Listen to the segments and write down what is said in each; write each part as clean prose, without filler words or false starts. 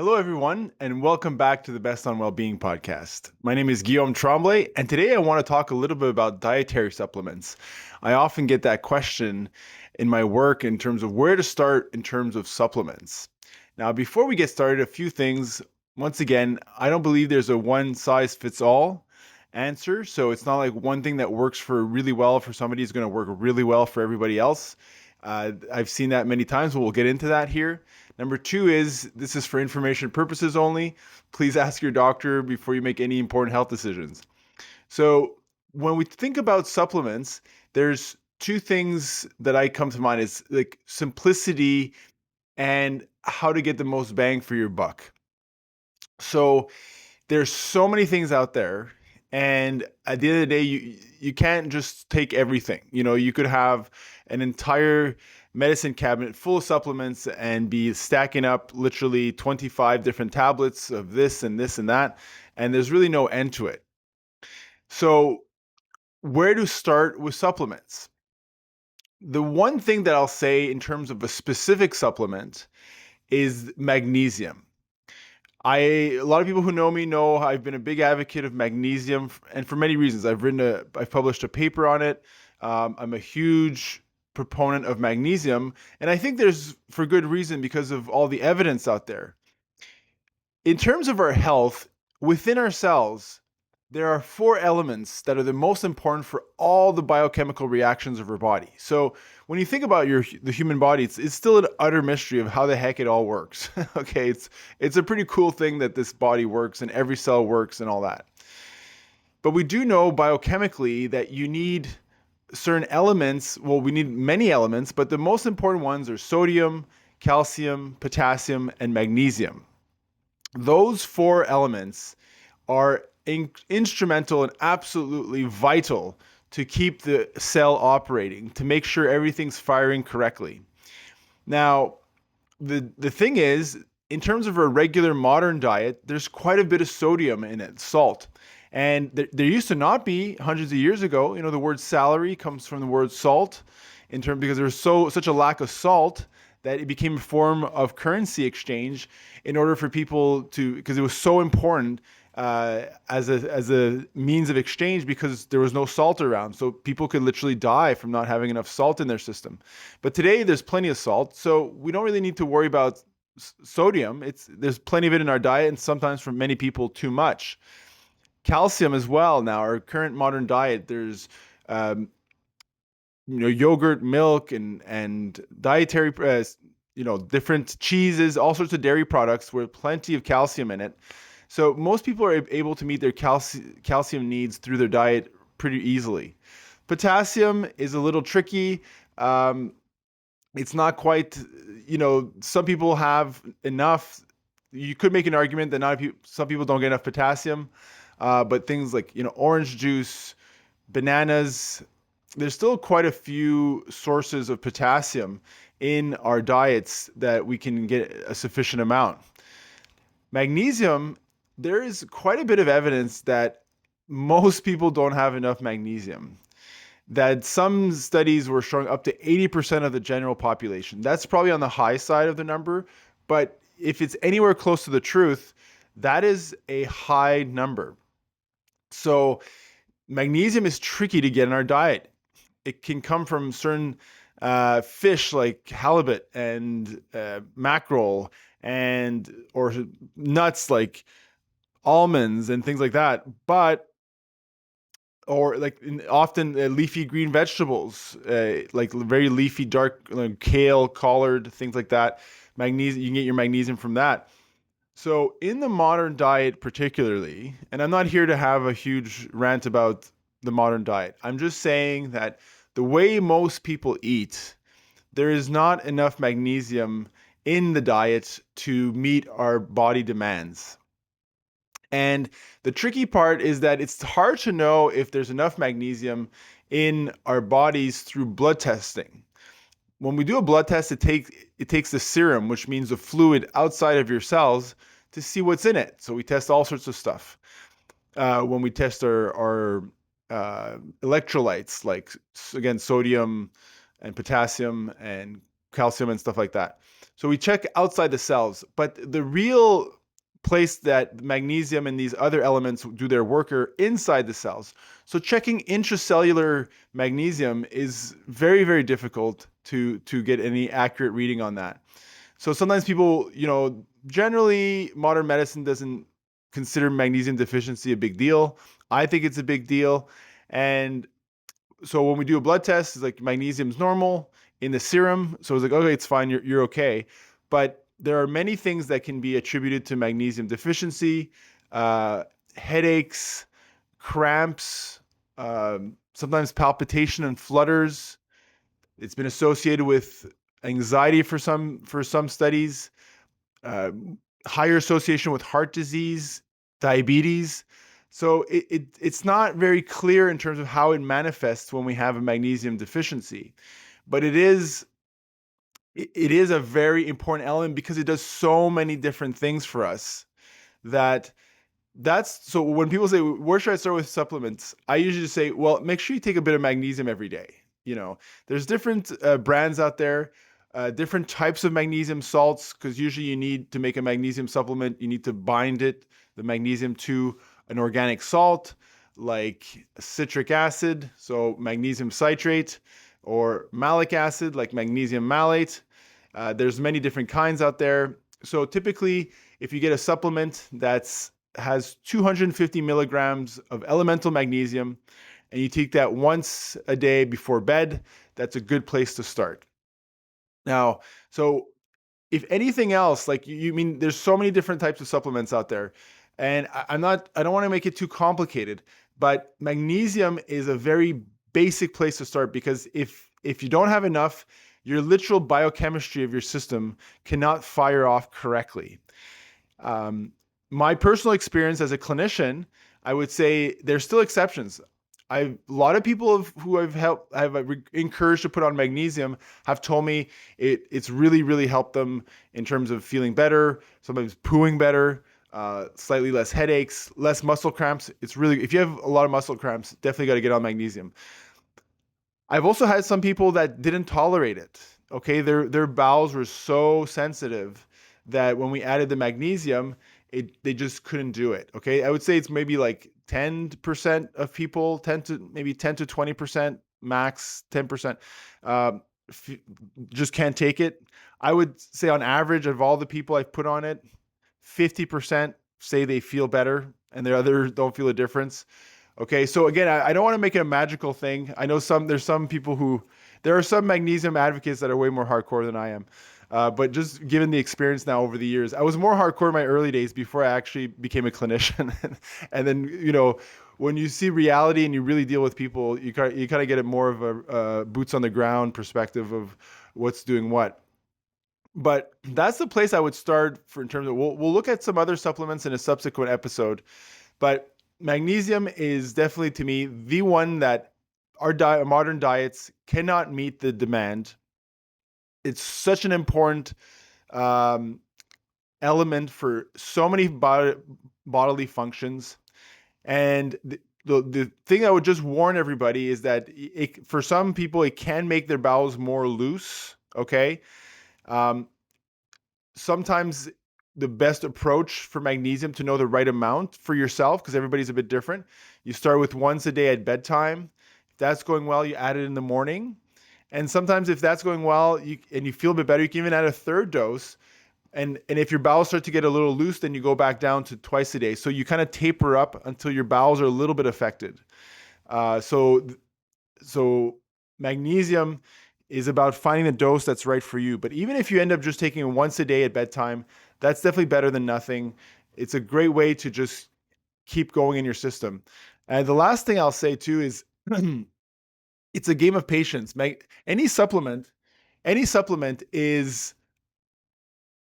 Hello, everyone, and welcome back to the Best on Wellbeing podcast. My name is Guillaume Tremblay, and today I want to talk a little bit about dietary supplements. I often get that question in my work in terms of where to start in terms of supplements. Now, before we get started, a few things. Once again, I don't believe there's a one size fits all answer. So it's not like one thing that works for really well for somebody is going to work really well for everybody else. I've seen that many times, but we'll get into that here. Number two is this is for information purposes only. Please ask your doctor before you make any important health decisions. So when we think about supplements, there's two things that I come to mind is like simplicity and how to get the most bang for your buck. So there's so many things out there, and at the end of the day you can't just take everything. You could have an entire medicine cabinet full of supplements and be stacking up literally 25 different tablets of this and this and that, and there's really no end to it. So where to start with supplements? The one thing that I'll say in terms of a specific supplement is magnesium. A lot of people who know me know I've been a big advocate of magnesium, and for many reasons. I've published a paper on it. I'm a huge proponent of magnesium, and I think there's for good reason because of all the evidence out there. In terms of our health, within our cells, there are four elements that are the most important for all the biochemical reactions of our body. So when you think about the human body, it's still an utter mystery of how the heck it all works. Okay, it's a pretty cool thing that this body works and every cell works and all that. But we do know biochemically that you need certain elements. Well, we need many elements, but the most important ones are sodium, calcium, potassium, and magnesium. Those four elements are instrumental and absolutely vital to keep the cell operating, to make sure everything's firing correctly. Now, the thing is, in terms of a regular modern diet, there's quite a bit of sodium in it, salt. And there used to not be hundreds of years ago. The word salary comes from the word salt, because there was such a lack of salt that it became a form of currency exchange in order for people to, because it was so important as a means of exchange because there was no salt around. So people could literally die from not having enough salt in their system. But today there's plenty of salt, so we don't really need to worry about sodium. There's plenty of it in our diet, and sometimes for many people too much. Calcium as well. Now, our current modern diet, there's yogurt, milk, and dietary, different cheeses, all sorts of dairy products with plenty of calcium in it. So most people are able to meet their calcium needs through their diet pretty easily. Potassium is a little tricky. It's not quite, some people have enough. You could make an argument that some people don't get enough potassium, but things like, orange juice, bananas, there's still quite a few sources of potassium in our diets that we can get a sufficient amount. Magnesium, there is quite a bit of evidence that most people don't have enough magnesium. That some studies were showing up to 80% of the general population. That's probably on the high side of the number, but if it's anywhere close to the truth, that is a high number. So magnesium is tricky to get in our diet. It can come from certain fish like halibut and mackerel, or nuts like almonds and things like that. Or like often leafy green vegetables, like very leafy dark, like kale, collard, things like that. Magnesium, you can get your magnesium from that. So in the modern diet particularly, and I'm not here to have a huge rant about the modern diet. I'm just saying that the way most people eat, there is not enough magnesium in the diet to meet our body demands. And the tricky part is that it's hard to know if there's enough magnesium in our bodies through blood testing. When we do a blood test, it takes the serum, which means the fluid outside of your cells, to see what's in it. So we test all sorts of stuff. When we test our electrolytes, like, again, sodium and potassium and calcium and stuff like that. So we check outside the cells, but the real place that magnesium and these other elements do their work are inside the cells. So checking intracellular magnesium is very, very difficult to get any accurate reading on that. So sometimes people, generally modern medicine doesn't consider magnesium deficiency a big deal. I think it's a big deal. And so when we do a blood test, it's like magnesium's normal in the serum. So it's like, okay, it's fine, you're okay. But there are many things that can be attributed to magnesium deficiency, uh, headaches, cramps, sometimes palpitation and flutters. It's been associated with anxiety for some studies, uh, higher association with heart disease, diabetes. So it's not very clear in terms of how it manifests when we have a magnesium deficiency, but it is a very important element because it does so many different things for us that that's so when people say, where should I start with supplements? I usually just say, well, make sure you take a bit of magnesium every day. There's different brands out there, different types of magnesium salts, because usually you need to make a magnesium supplement, you need to bind the magnesium to an organic salt like citric acid, so magnesium citrate, or malic acid like magnesium malate. There's many different kinds out there. So typically, if you get a supplement has 250 milligrams of elemental magnesium, and you take that once a day before bed, that's a good place to start. Now, so if anything else, like you mean, there's so many different types of supplements out there, and I don't want to make it too complicated, but magnesium is a very basic place to start because if you don't have enough, your literal biochemistry of your system cannot fire off correctly. Um, my personal experience as a clinician, I would say there's still exceptions. A lot of people who I've helped, encouraged to put on magnesium have told me it's really, really helped them in terms of feeling better, sometimes pooing better, slightly less headaches, less muscle cramps. It's really, if you have a lot of muscle cramps, definitely got to get on magnesium. I've also had some people that didn't tolerate it. Okay, their bowels were so sensitive that when we added the magnesium, they just couldn't do it. Okay, I would say it's maybe like 10% of people, 10 to 20% max, 10%, just can't take it. I would say on average of all the people I've put on it, 50% say they feel better, and the others don't feel a difference. Okay, so again, I don't want to make it a magical thing. I know there's some people there are some magnesium advocates that are way more hardcore than I am. But just given the experience now over the years, I was more hardcore in my early days before I actually became a clinician. And then, when you see reality and you really deal with people, you kind of get it more of a boots on the ground perspective of what's doing what. But that's the place I would start in terms of, we'll look at some other supplements in a subsequent episode. But magnesium is definitely, to me, the one that our modern diets cannot meet the demand. It's such an important um, element for so many bodily functions. And the thing I would just warn everybody is that for some people, it can make their bowels more loose. Okay. Um, Sometimes the best approach for magnesium to know the right amount for yourself, because everybody's a bit different. You start with once a day at bedtime. If that's going well, you add it in the morning. And sometimes if that's going well and you feel a bit better, you can even add a third dose. And if your bowels start to get a little loose, then you go back down to twice a day. So you kind of taper up until your bowels are a little bit affected. So magnesium is about finding the dose that's right for you. But even if you end up just taking it once a day at bedtime, that's definitely better than nothing. It's a great way to just keep going in your system. And the last thing I'll say too is it's a game of patience. Any supplement is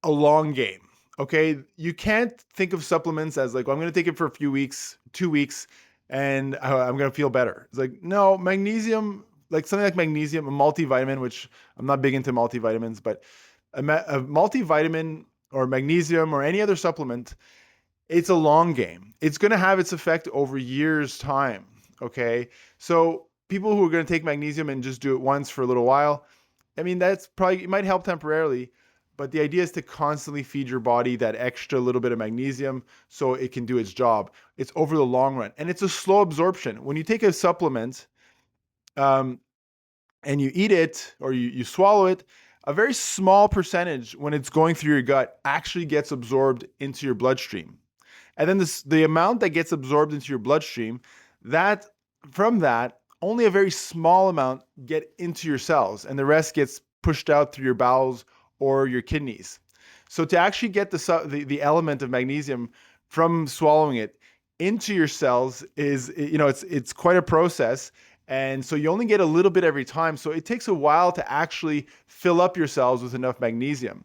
a long game. Okay, you can't think of supplements as like, well, I'm going to take it for a few weeks, 2 weeks, and I'm going to feel better. It's like, no, magnesium, like something like magnesium, a multivitamin, which I'm not big into multivitamins, but a multivitamin or magnesium or any other supplement, it's a long game. It's going to have its effect over years' time. Okay, so people who are going to take magnesium and just do it once for a little while, I mean, that's probably, it might help temporarily, but the idea is to constantly feed your body that extra little bit of magnesium so it can do its job. It's over the long run, and it's a slow absorption. When you take a supplement, um, and you eat it or you swallow it, a very small percentage when it's going through your gut actually gets absorbed into your bloodstream. And then the amount that gets absorbed into your bloodstream, that from that, only a very small amount get into your cells, and the rest gets pushed out through your bowels or your kidneys. So to actually get the element of magnesium from swallowing it into your cells is, it's quite a process. And so you only get a little bit every time. So it takes a while to actually fill up your cells with enough magnesium.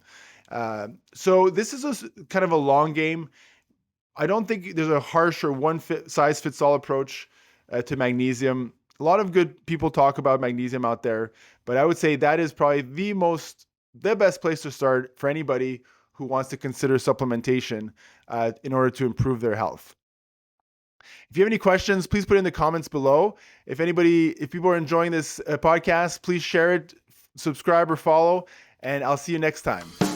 So this is kind of a long game. I don't think there's a harsh or size fits all approach to magnesium. A lot of good people talk about magnesium out there, but I would say that is probably the best place to start for anybody who wants to consider supplementation in order to improve their health. If you have any questions, please put it in the comments below. If people are enjoying this podcast, please share it, subscribe or follow, and I'll see you next time.